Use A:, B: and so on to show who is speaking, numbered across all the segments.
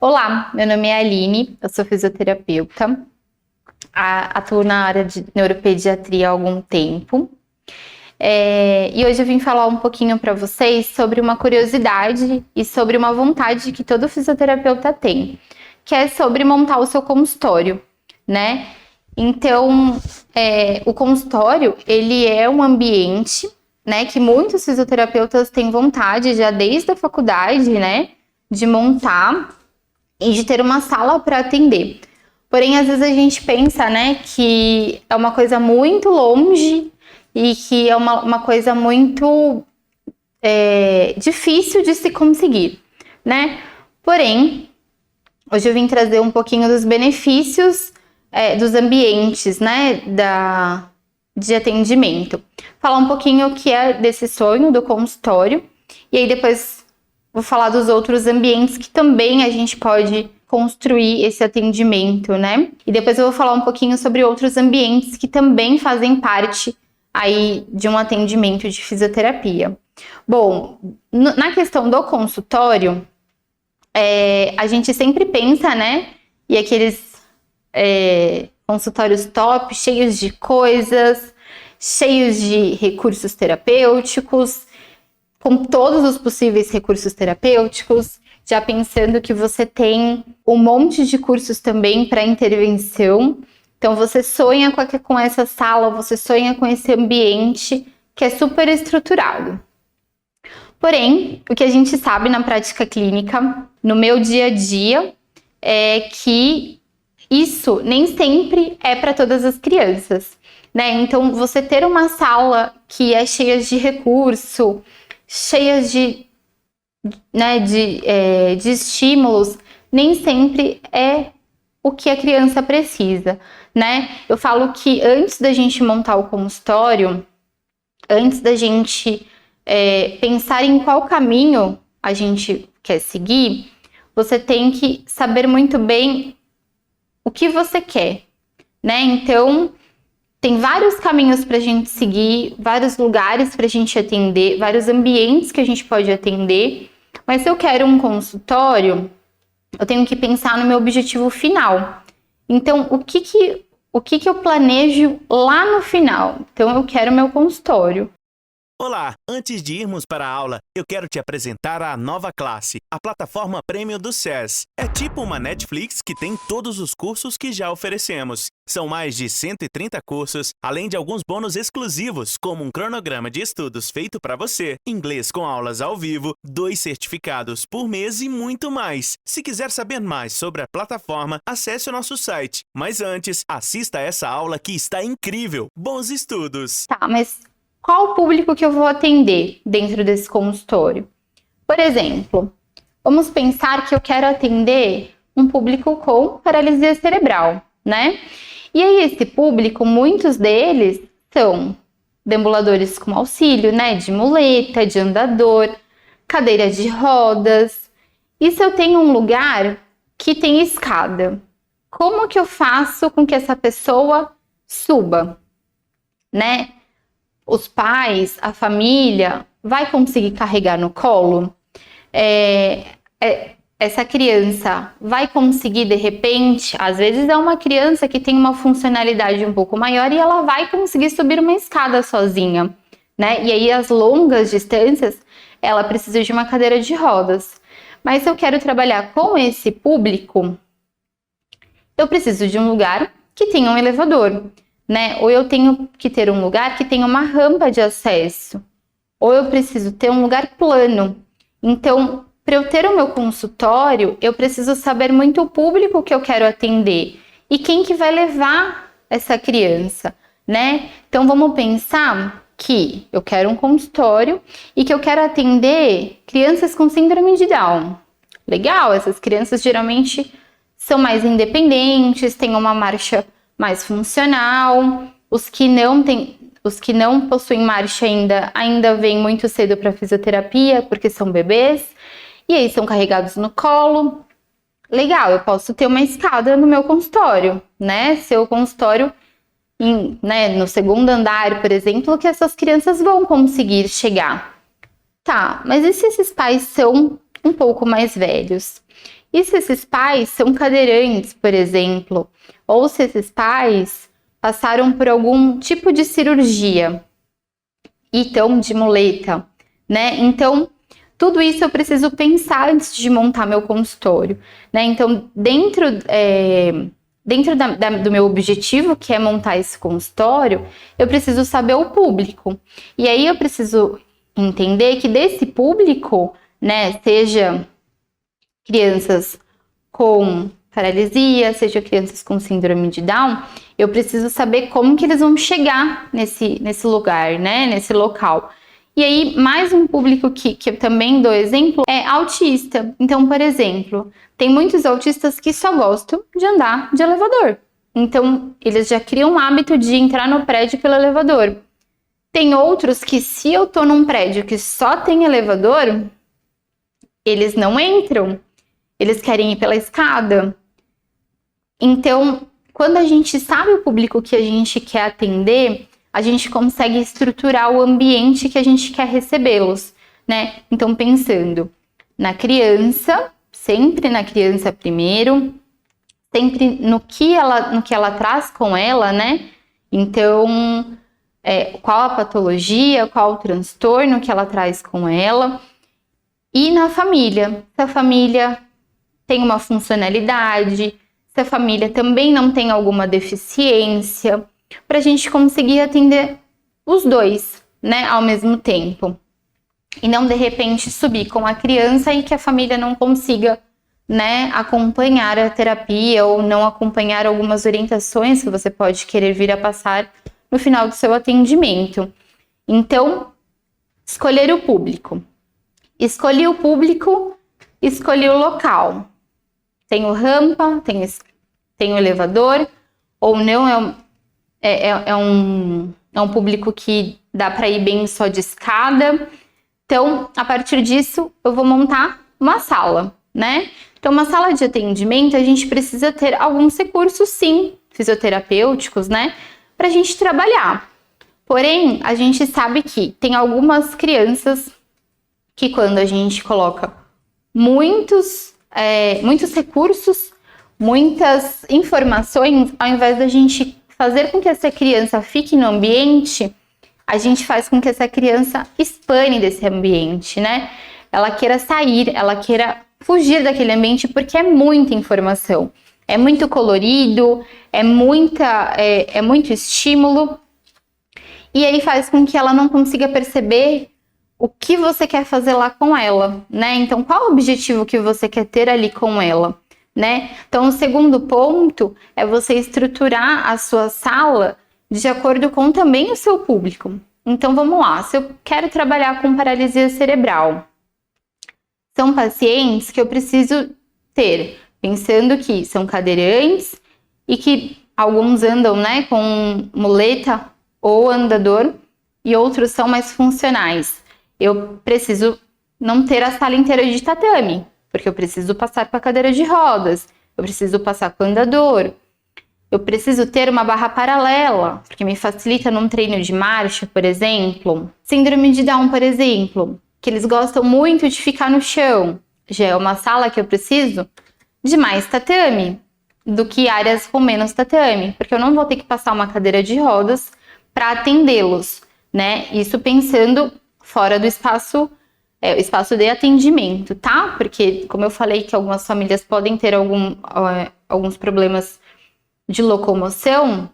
A: Olá, meu nome é Aline, eu sou fisioterapeuta, atuo na área de neuropediatria há algum tempo. E hoje eu vim falar um pouquinho para vocês sobre uma curiosidade e sobre uma vontade que todo fisioterapeuta tem, que é sobre montar o seu consultório, né? Então, o consultório, ele é um ambiente, né, que muitos fisioterapeutas têm vontade, já desde a faculdade, né, de montar e de ter uma sala para atender. Porém, às vezes a gente pensa, né, que é uma coisa muito longe e que é uma coisa muito difícil de se conseguir, né? Porém, hoje eu vim trazer um pouquinho dos benefícios dos ambientes, né, de atendimento. Falar um pouquinho o que é desse sonho do consultório e aí depois vou falar dos outros ambientes que também a gente pode construir esse atendimento, né? E depois eu vou falar um pouquinho sobre outros ambientes que também fazem parte aí de um atendimento de fisioterapia. Bom, na questão do consultório, a gente sempre pensa, né? E aqueles consultórios top, cheios de coisas, cheios de recursos terapêuticos, com todos os possíveis recursos terapêuticos, já pensando que você tem um monte de cursos também para intervenção. Então, você sonha com essa sala, você sonha com esse ambiente que é super estruturado. Porém, o que a gente sabe na prática clínica, no meu dia a dia, é que isso nem sempre é para todas as crianças, né? Então, você ter uma sala que é cheia de recurso, cheias de estímulos, nem sempre é o que a criança precisa, né? Eu falo que antes da gente montar o consultório, antes da gente pensar em qual caminho a gente quer seguir, você tem que saber muito bem o que você quer, né? Então, tem vários caminhos para a gente seguir, vários lugares para a gente atender, vários ambientes que a gente pode atender. Mas se eu quero um consultório, eu tenho que pensar no meu objetivo final. Então, o que eu planejo lá no final? Então, eu quero meu consultório.
B: Olá! Antes de irmos para a aula, eu quero te apresentar a nova classe, a plataforma Premium do SES. É tipo uma Netflix que tem todos os cursos que já oferecemos. São mais de 130 cursos, além de alguns bônus exclusivos, como um cronograma de estudos feito para você, inglês com aulas ao vivo, 2 certificados por mês e muito mais. Se quiser saber mais sobre a plataforma, acesse o nosso site. Mas antes, assista a essa aula que está incrível. Bons estudos!
A: Tá, mas qual o público que eu vou atender dentro desse consultório? Por exemplo, vamos pensar que eu quero atender um público com paralisia cerebral, né? E aí esse público, muitos deles são deambuladores com auxílio, né? De muleta, de andador, cadeira de rodas. E se eu tenho um lugar que tem escada, como que eu faço com que essa pessoa suba, né? Os pais, a família, vai conseguir carregar no colo? Essa criança vai conseguir, de repente, às vezes é uma criança que tem uma funcionalidade um pouco maior e ela vai conseguir subir uma escada sozinha, né? E aí, as longas distâncias, ela precisa de uma cadeira de rodas. Mas se eu quero trabalhar com esse público, eu preciso de um lugar que tenha um elevador, né? Ou eu tenho que ter um lugar que tenha uma rampa de acesso, ou eu preciso ter um lugar plano. Então, para eu ter o meu consultório, eu preciso saber muito o público que eu quero atender e quem que vai levar essa criança, né? Então, vamos pensar que eu quero um consultório e que eu quero atender crianças com síndrome de Down. Legal, essas crianças geralmente são mais independentes, têm uma marcha mais funcional. Os que não possuem marcha ainda vêm muito cedo para fisioterapia porque são bebês e aí são carregados no colo. Legal, eu posso ter uma escada no meu consultório, né? Seu consultório no segundo andar, por exemplo, que essas crianças vão conseguir chegar. Tá, mas e se esses pais são um pouco mais velhos? E se esses pais são cadeirantes, por exemplo, ou se esses pais passaram por algum tipo de cirurgia e estão de muleta, né? Então, tudo isso eu preciso pensar antes de montar meu consultório, né? Então, dentro do meu objetivo, que é montar esse consultório, eu preciso saber o público. E aí eu preciso entender que desse público, né, seja crianças com paralisia, seja crianças com síndrome de Down, eu preciso saber como que eles vão chegar nesse lugar, né, nesse local. E aí, mais um público que eu também dou exemplo é autista. Então, por exemplo, tem muitos autistas que só gostam de andar de elevador. Então, eles já criam o hábito de entrar no prédio pelo elevador. Tem outros que, se eu tô num prédio que só tem elevador, eles não entram. Eles querem ir pela escada. Então, quando a gente sabe o público que a gente quer atender, a gente consegue estruturar o ambiente que a gente quer recebê-los, né? Então, pensando na criança, sempre na criança primeiro, sempre no que ela traz com ela, né? Então, qual a patologia, qual o transtorno que ela traz com ela. E na família, se a família tem uma funcionalidade, se a família também não tem alguma deficiência, para a gente conseguir atender os dois, né, ao mesmo tempo. E não, de repente, subir com a criança e que a família não consiga, né, acompanhar a terapia ou não acompanhar algumas orientações que você pode querer vir a passar no final do seu atendimento. Então, escolher o público. Escolhi o público, escolhi o local. Tenho rampa, tenho elevador, ou não é um público que dá para ir bem só de escada. Então, a partir disso, eu vou montar uma sala, né? Então, uma sala de atendimento, a gente precisa ter alguns recursos, sim, fisioterapêuticos, né? Para a gente trabalhar. Porém, a gente sabe que tem algumas crianças que quando a gente coloca muitos recursos, muitas informações, ao invés da gente fazer com que essa criança fique no ambiente, a gente faz com que essa criança espane desse ambiente, né? Ela queira sair, ela queira fugir daquele ambiente porque é muita informação, é muito colorido, é muito estímulo, e aí faz com que ela não consiga perceber o que você quer fazer lá com ela, né? Então, qual o objetivo que você quer ter ali com ela, né? Então, o segundo ponto é você estruturar a sua sala de acordo com também o seu público. Então, vamos lá. Se eu quero trabalhar com paralisia cerebral, são pacientes que eu preciso ter, pensando que são cadeirantes e que alguns andam, né, com muleta ou andador e outros são mais funcionais. Eu preciso não ter a sala inteira de tatame, porque eu preciso passar para a cadeira de rodas, eu preciso passar para o andador, eu preciso ter uma barra paralela, porque me facilita num treino de marcha, por exemplo. Síndrome de Down, por exemplo, que eles gostam muito de ficar no chão. Já é uma sala que eu preciso de mais tatame do que áreas com menos tatame, porque eu não vou ter que passar uma cadeira de rodas para atendê-los, né? Isso pensando fora do espaço de atendimento, tá? Porque, como eu falei, que algumas famílias podem ter alguns problemas de locomoção,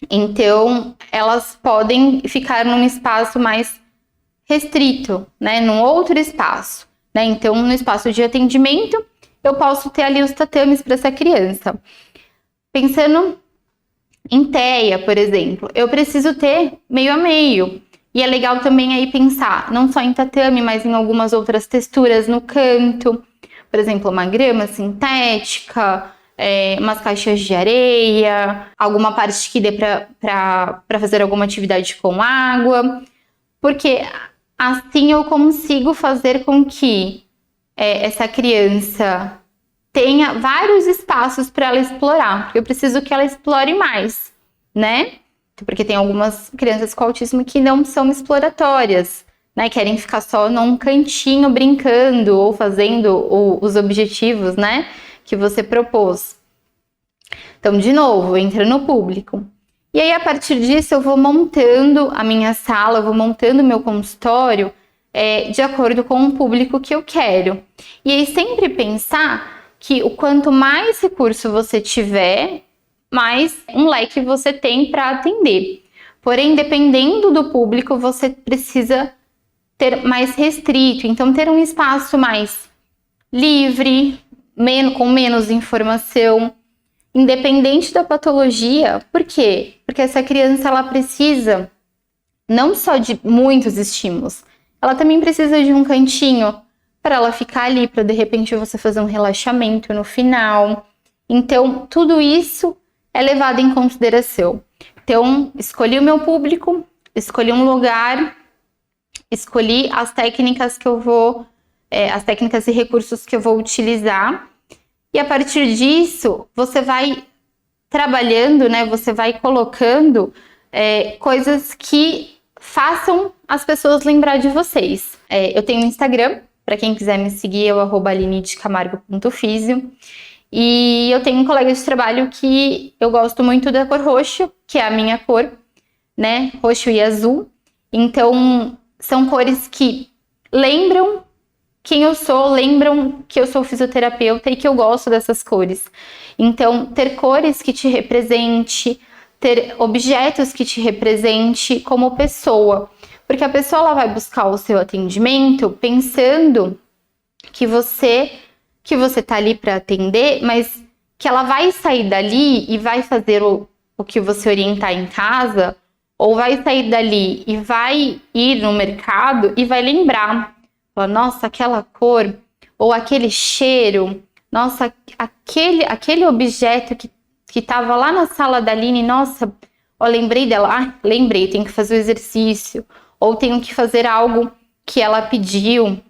A: então elas podem ficar num espaço mais restrito, né? Num outro espaço, né? Então, no espaço de atendimento, eu posso ter ali os tatames para essa criança. Pensando em TEA, por exemplo, eu preciso ter meio a meio. E é legal também aí pensar, não só em tatame, mas em algumas outras texturas no canto. Por exemplo, uma grama sintética, umas caixas de areia, alguma parte que dê para fazer alguma atividade com água. Porque assim eu consigo fazer com que essa criança tenha vários espaços para ela explorar. Porque eu preciso que ela explore mais, né? Porque tem algumas crianças com autismo que não são exploratórias, né? Querem ficar só num cantinho brincando ou fazendo os objetivos, né? Que você propôs. Então, de novo, entra no público. E aí, a partir disso, eu vou montando a minha sala, eu vou montando o meu consultório de acordo com o público que eu quero. E aí, sempre pensar que o quanto mais recurso você tiver, mais um leque você tem para atender. Porém, dependendo do público, você precisa ter mais restrito. Então, ter um espaço mais livre, com menos informação, independente da patologia. Por quê? Porque essa criança, ela precisa não só de muitos estímulos, ela também precisa de um cantinho para ela ficar ali, para de repente você fazer um relaxamento no final. Então, tudo isso é levado em consideração. Então, escolhi o meu público, escolhi um lugar, escolhi as técnicas que eu vou, as técnicas e recursos que eu vou utilizar. E a partir disso, você vai trabalhando, né? Você vai colocando coisas que façam as pessoas lembrar de vocês. Eu tenho um Instagram, para quem quiser me seguir, é o @alinedecamargo.fisio. E eu tenho um colega de trabalho que eu gosto muito da cor roxo, que é a minha cor, né? Roxo e azul. Então, são cores que lembram quem eu sou, lembram que eu sou fisioterapeuta e que eu gosto dessas cores. Então, ter cores que te represente, ter objetos que te represente como pessoa. Porque a pessoa, ela vai buscar o seu atendimento pensando que você tá ali para atender, mas que ela vai sair dali e vai fazer o que você orientar em casa, ou vai sair dali e vai ir no mercado e vai lembrar. Nossa, aquela cor, ou aquele cheiro, nossa, aquele objeto que estava lá na sala da Aline, nossa, lembrei dela, lembrei, tenho que fazer o exercício, ou tenho que fazer algo que ela pediu.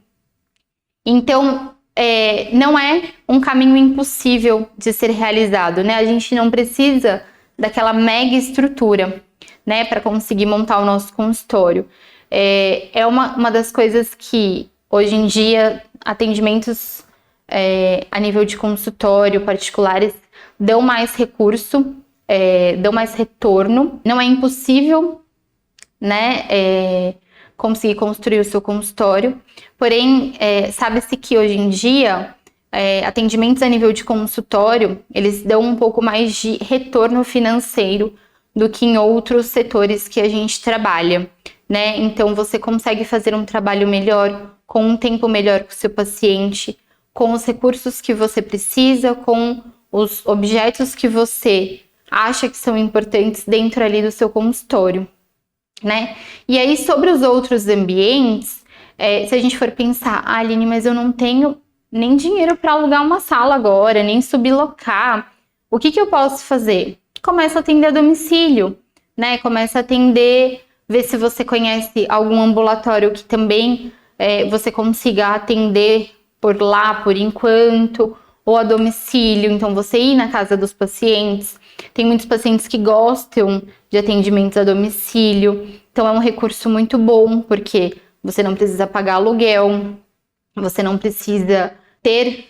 A: Então, não é um caminho impossível de ser realizado, né? A gente não precisa daquela mega estrutura, né, para conseguir montar o nosso consultório. É uma das coisas que, hoje em dia, atendimentos a nível de consultório particulares dão mais recurso, dão mais retorno. Não é impossível, né, conseguir construir o seu consultório, porém, sabe-se que hoje em dia, atendimentos a nível de consultório, eles dão um pouco mais de retorno financeiro do que em outros setores que a gente trabalha, né? Então, você consegue fazer um trabalho melhor, com um tempo melhor com o seu paciente, com os recursos que você precisa, com os objetos que você acha que são importantes dentro ali do seu consultório, né? E aí, sobre os outros ambientes, se a gente for pensar, Aline, mas eu não tenho nem dinheiro para alugar uma sala agora, nem sublocar, o que eu posso fazer? Começa a atender a domicílio, né? Começa a atender, ver se você conhece algum ambulatório que também você consiga atender por lá, por enquanto, ou a domicílio. Então, você ir na casa dos pacientes. Tem muitos pacientes que gostam de atendimentos a domicílio. Então, é um recurso muito bom, porque você não precisa pagar aluguel, você não precisa ter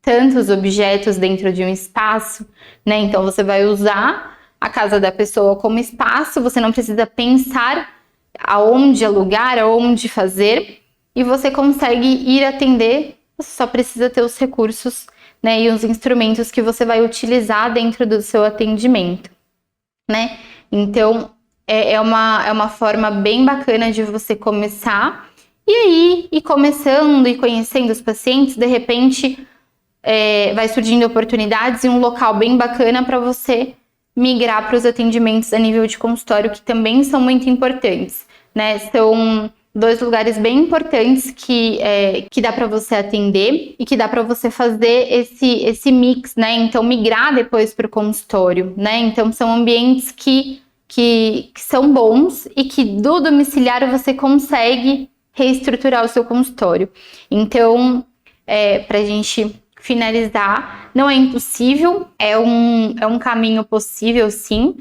A: tantos objetos dentro de um espaço, né? Então, você vai usar a casa da pessoa como espaço, você não precisa pensar aonde alugar, aonde fazer, e você consegue ir atender, você só precisa ter os recursos, né, e os instrumentos que você vai utilizar dentro do seu atendimento, né? Então, é uma forma bem bacana de você começar, e aí, ir começando e conhecendo os pacientes, de repente, vai surgindo oportunidades e um local bem bacana para você migrar para os atendimentos a nível de consultório, que também são muito importantes, né? São 2 lugares bem importantes que dá para você atender e que dá para você fazer esse mix, né? Então, migrar depois para o consultório, né? Então, são ambientes que são bons e que do domiciliário você consegue reestruturar o seu consultório. Então, para a gente finalizar, não é impossível, é um caminho possível, sim.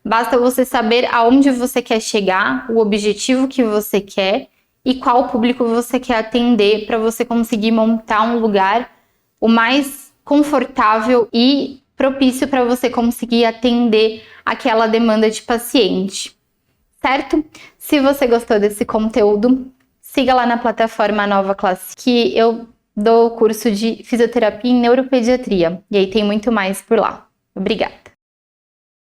A: Basta você saber aonde você quer chegar, o objetivo que você quer, e qual público você quer atender para você conseguir montar um lugar o mais confortável e propício para você conseguir atender aquela demanda de paciente, certo? Se você gostou desse conteúdo, siga lá na plataforma Nova Classe, que eu dou o curso de fisioterapia em neuropediatria, e aí tem muito mais por lá. Obrigada!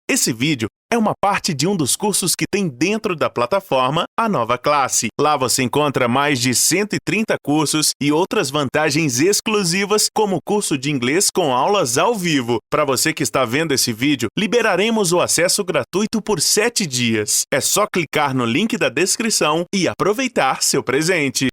B: Esse vídeo é uma parte de um dos cursos que tem dentro da plataforma A Nova Classe. Lá você encontra mais de 130 cursos e outras vantagens exclusivas, como o curso de inglês com aulas ao vivo. Para você que está vendo esse vídeo, liberaremos o acesso gratuito por 7 dias. É só clicar no link da descrição e aproveitar seu presente.